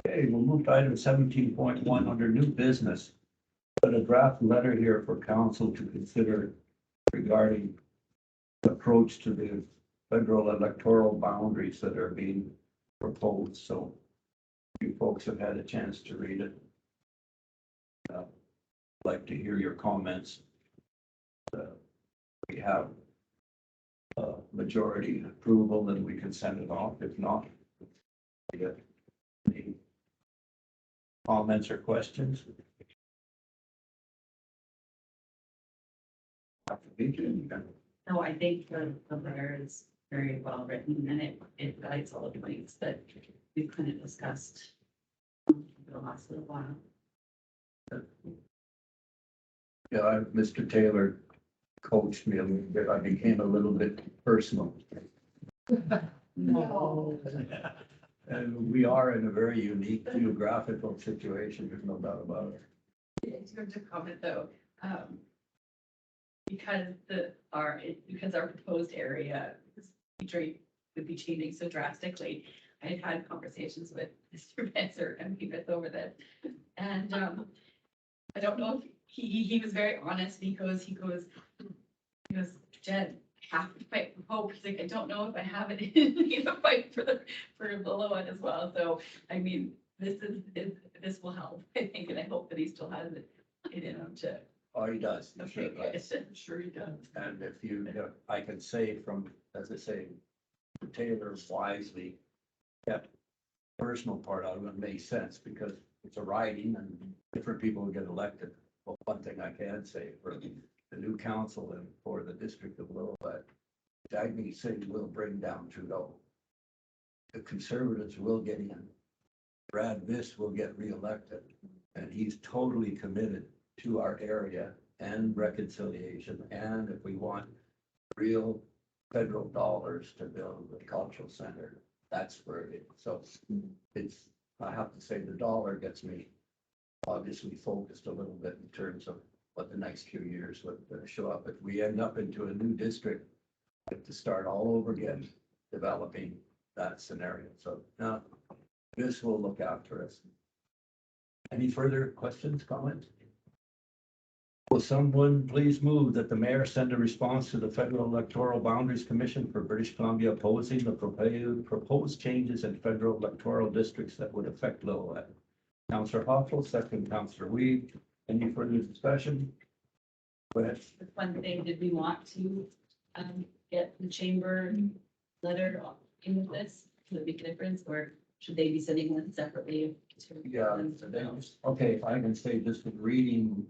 Speaker 2: Okay, we'll move to item 17.1 under new business. Got a draft letter here for council to consider regarding the approach to the federal electoral boundaries that are being proposed. So you folks have had a chance to read it. I'd like to hear your comments. We have majority approval, then we can send it off. If not, we get any comments or questions?
Speaker 8: No, I think the letter is very well written and it guides all the points that we've kind of discussed for the last little while.
Speaker 2: Yeah, Mr. Taylor coached me a little bit. I became a little bit personal.
Speaker 6: No.
Speaker 2: And we are in a very unique geographical situation, there's no doubt about it.
Speaker 8: In terms of comment though, because because our proposed area would be changing so drastically. I had had conversations with Mr. Benzer and Pete over this. And I don't know if he was very honest. He goes, Jen, I have to fight for hope. He's like, I don't know if I have it in me to fight for the little one as well. So I mean, this will help, I think, and I hope that he still has it in him to.
Speaker 2: Oh, he does. He sure
Speaker 8: Okay,
Speaker 2: does.
Speaker 8: good. Sure he does.
Speaker 2: And if you, I can say from, as I say, Taylor wisely kept personal part out of it makes sense because it's a riding and different people will get elected. Well, one thing I can say for the new council and for the district of Lillooet, Dagny City will bring down Trudeau. The Conservatives will get in. Brad Viss will get reelected and he's totally committed to our area and reconciliation. And if we want real federal dollars to build the cultural center, that's where it is. So it's, I have to say the dollar gets me obviously focused a little bit in terms of what the next few years would show up. If we end up into a new district, we have to start all over again, developing that scenario. So now this will look after us. Any further questions, comments? Will someone please move that the mayor send a response to the Federal Electoral Boundaries Commission for British Columbia opposing the proposed changes in federal electoral districts that would affect Lillooet? Councillor Hoffel, second Councillor Weed. Any further discussion? Go ahead.
Speaker 8: One thing, did we want to get the chamber letter in with this? Would it make a difference, or should they be sending one separately?
Speaker 2: Yeah, okay, if I can say just in reading,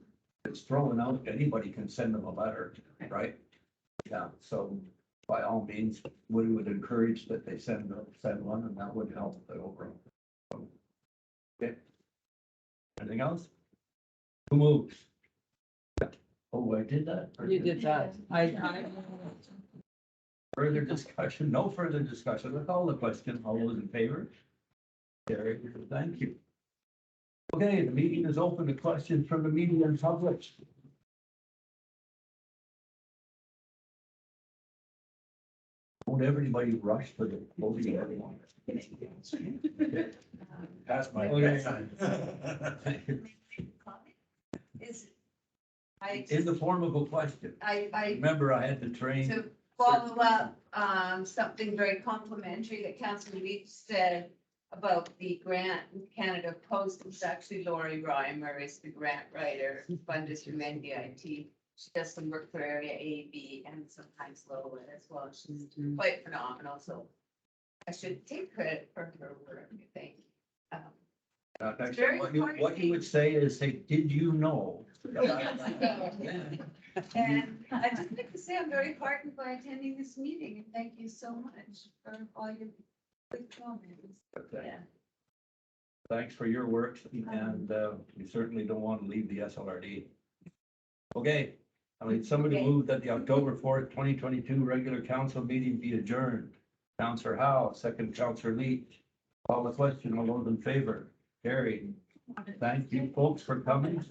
Speaker 2: it's thrown out, anybody can send them a letter,
Speaker 8: Okay.
Speaker 2: right? Yeah, so by all means, we would encourage that they send one and that would help the overall. Okay. Anything else? Who moves? Oh, I did that.
Speaker 7: You did that.
Speaker 2: Further discussion, no further discussion. Let's call the question. All those in favor? Carried. Thank you. Okay, the meeting is open to questions from the media and public. Don't everybody rush to the podium, everyone.
Speaker 9: Pass my.
Speaker 3: Is, I,
Speaker 2: In the form of a question.
Speaker 3: I
Speaker 2: Remember, I had to train.
Speaker 3: to follow up, something very complimentary that Councilor Leach said about the grant in Canada Post. It's actually Lori Reimer is the grant writer, funded through NDIT. She does some work for Area A, B, and sometimes Lillooet as well. She's quite phenomenal, so I should take credit for her work, I think.
Speaker 2: Actually,
Speaker 3: very
Speaker 2: what you would say is, say, did you know?
Speaker 3: And I'd just like to say I'm very heartened by attending this meeting, and thank you so much for all your good comments. Yeah.
Speaker 2: Thanks for your work, and we certainly don't want to leave the SLRD. Okay, I mean, somebody
Speaker 3: Okay.
Speaker 2: moved that the October 4th, 2022 regular council meeting be adjourned. Councillor Howe, second Councillor Leach. Call the question, all those in favor? Carried. Thank you, folks, for coming.